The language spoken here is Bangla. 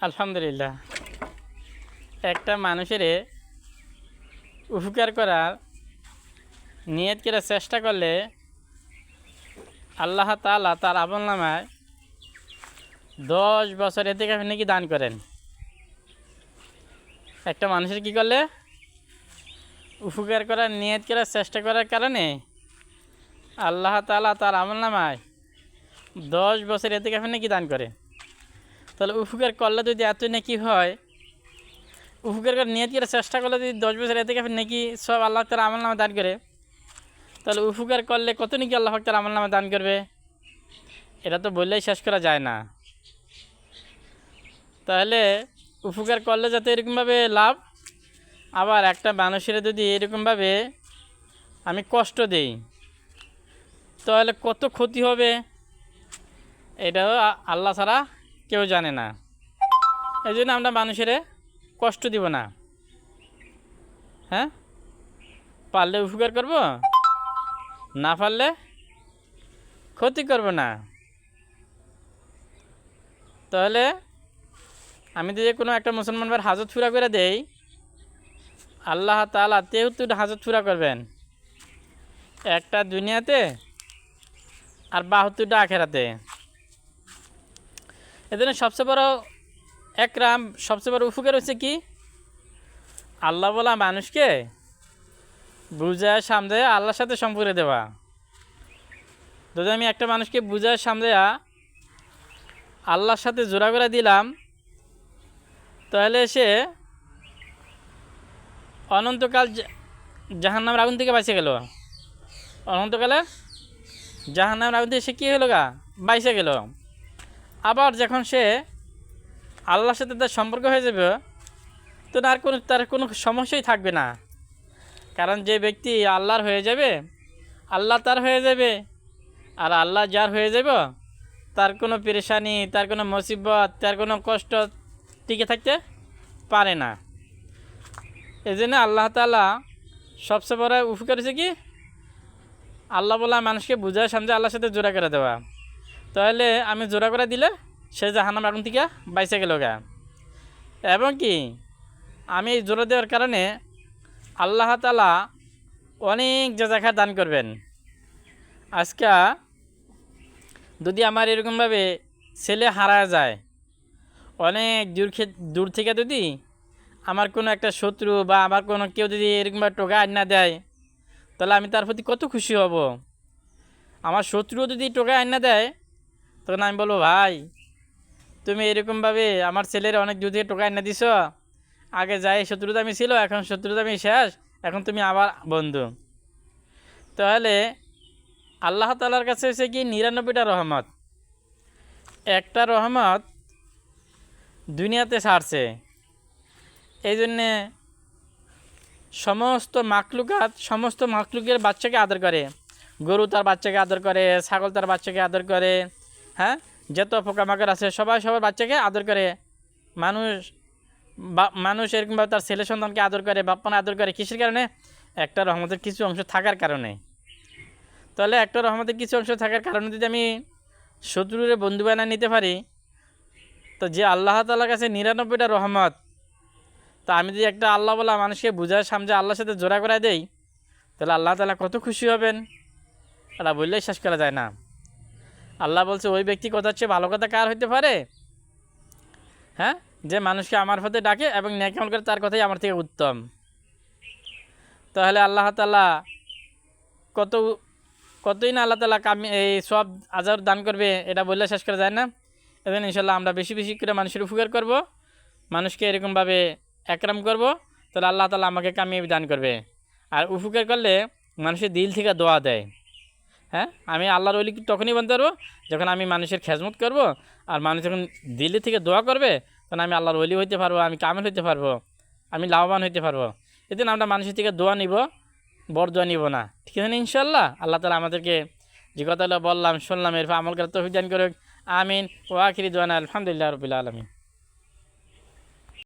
আলহামদুলিল্লাহ। একটা মানুষের উপকার করার নিয়ত করে চেষ্টা করলে আল্লাহ তাআলা তার আমলনামায় 10 বছর এতেকাফ নাকি দান করেন। একটা মানুষের কি করলে উপকার করার নিয়ত করার চেষ্টা করার কারণে আল্লাহ তাআলা তার আমলনামায় 10 বছর এতেকাফ নাকি দান করে। তাহলে উপকার করলে যদি এত নাকি হয়, উপকার করার নিয়ত করে চেষ্টা করলে যদি 10 বছর এতেকাফ নাকি সব আল্লাহ তার আমলনামা দান করে, তাহলে উপকার করলে কত নাকি আল্লাহ তার আমলনামা দান করবে, এটা তো বললেই শেষ করা যায় না। তাহলে উপকার করলে যাতে এরকমভাবে লাভ, আবার একটা মানুষের যদি এরকমভাবে আমি কষ্ট দেই তাহলে কত ক্ষতি হবে, এটাও আল্লাহ ছাড়া কেউ জানে না। এই জন্য আমরা মানুষের কষ্ট দিব না। হ্যাঁ, পারলে উপকার করব, না পারলে ক্ষতি করব না। তাহলে আমি যদি কোনো একটা মুসলমান ভাইয়ের হাজত পুরা করে দেই, আল্লাহ তাআলা 73 হাজত পুরা করবেন, একটা দুনিয়াতে আর 72টা আখেরাতে। এজন্য সবচেয়ে বড় একরাম, সবচেয়ে বড় উপকার হচ্ছে কি, আল্লাহ বলা মানুষকে বুঝায় সামঝায় আল্লাহর সাথে সম্পর্ক দেওয়া। যদি আমি একটা মানুষকে বুঝায় সামঝায়া আল্লাহর সাথে জোড়া করে দিলাম, তাহলে সে অনন্তকাল জাহান্নামের আগুন থেকে বাঁচে গেল। অনন্তকালে জাহান্নামের আগুন থেকে সে কী হলো বাইচে গেল। আবার যখন সে আল্লাহর সাথে তার সম্পর্ক হয়ে যাবে, তো তার কোনো সমস্যাই থাকবে না। কারণ যে ব্যক্তি আল্লাহর হয়ে যাবে, আল্লাহ তার হয়ে যাবে, আর আল্লাহ যার হয়ে যাব, তার কোনো পেরেশানি, তার কোনো মুসিবত, তার কোনো কষ্ট টিকে থাকতে পারে না। এই জন্য আল্লাহ তাআলা সবচেয়ে বড় উপকার হচ্ছে কি, আল্লাহ বলা মানুষকে বুঝায় সামনে আল্লাহর সাথে জোড়া করে দেওয়া। তাহলে আমি জোড়া করে দিলে সে জাহান্নামের আগুন থেকে বাইচে গেল এবং কি আমি এই জোড়া দেওয়ার কারণে আল্লাহ তাআলা অনেক জাযাখাত দান করবেন। আজকে যদি আমার এরকমভাবে ছেলে হারা যায়, অনেক দূর থেকে যদি আমার কোনো একটা শত্রু বা আমার কোনো কেউ যদি এরকমভাবে টোকা আইনা দেয়, তাহলে আমি তার প্রতি কত খুশি হব। আমার শত্রুও যদি টোকা আইনা দেয়, তখন আমি বলবো, ভাই তুমি এরকমভাবে আমার ছেলের অনেক দূর থেকে টোকা আইনা দিছ, আগে যাই শত্রুতা আমি ছিল, এখন শত্রুতা আমি শেষ, এখন তুমি আবার বন্ধু। তাহলে আল্লাহ তাআলার কাছে হচ্ছে কি 99টা রহমত, একটা রহমত দুনিয়াতে ছাড়ছে। এই জন্যে সমস্ত মাখলুকের বাচ্চাকে আদর করে। গরু তার বাচ্চাকে আদর করে, ছাগল তার বাচ্চাকে আদর করে, হ্যাঁ, যত পোকামাকড় আছে সবার বাচ্চাকে আদর করে। মানুষ এরকমভাবে তার ছেলে সন্তানকে আদর করে, বাপ্পানে আদর করে। কিসের কারণে? একটা রহমতের কিছু অংশ থাকার কারণে। তাহলে একটা রহমতের কিছু অংশ থাকার কারণে যদি আমি শত্রুর বন্ধু বানিয়ে নিতে পারি, তো যে আল্লাহ তাআলার কাছে 99টা রহমত, তা আমি যদি একটা আল্লাহ বলা মানুষকে বুঝায় সামনে আল্লাহর সাথে জোড়া করে দেই, তাহলে আল্লাহ তাআলা কত খুশি হবেন, এটা বললেই শেষ করা যায় না। আল্লাহ বলছে, ওই ব্যক্তি কথা হচ্ছে ভালো কথা কার হইতে পারে? হ্যাঁ, যে মানুষকে আমার পথে ডাকে এবং নেক আমল করে, তার কথাই আমার থেকে উত্তম। তাহলে আল্লাহ তাআলা কতই না আল্লাহ তাআলা এই সব আজার দান করবে, এটা বললে শেষ করা যায় না। এজন্য ইনশাআল্লাহ আমরা বেশি বেশি করে মানুষের উপকার করব, মানুষকে এরকমভাবে একরাম করব, তাহলে আল্লাহ তাআলা আমাকে কামিয়াবি দান করবে। আর উপকার করলে মানুষের দিল থেকে দোয়া দেয়। হ্যাঁ, আমি আল্লাহর ওলি তখনই বলতে পারবো যখন আমি মানুষের খেজমত করব, আর মানুষ যখন দিল থেকে দোয়া করবে, তখন আমি আল্লাহর ওলি হইতে পারবো, আমি কামেল হইতে পারবো, আমি লাভবান হইতে পারবো। এজন্য আমরা মানুষের থেকে দোয়া নিব, বড় দোয়া নিব না। ঠিক আছে না? ইনশাআল্লাহ আল্লাহ তাআলা আমাদেরকে যে কথাগুলো বললাম শুনলাম, এরপর আমল করার তৌফিক দান করুক। আমিন। ওয়া আখিরি দুআনা আলহামদুলিল্লাহি রাব্বিল আলামিন।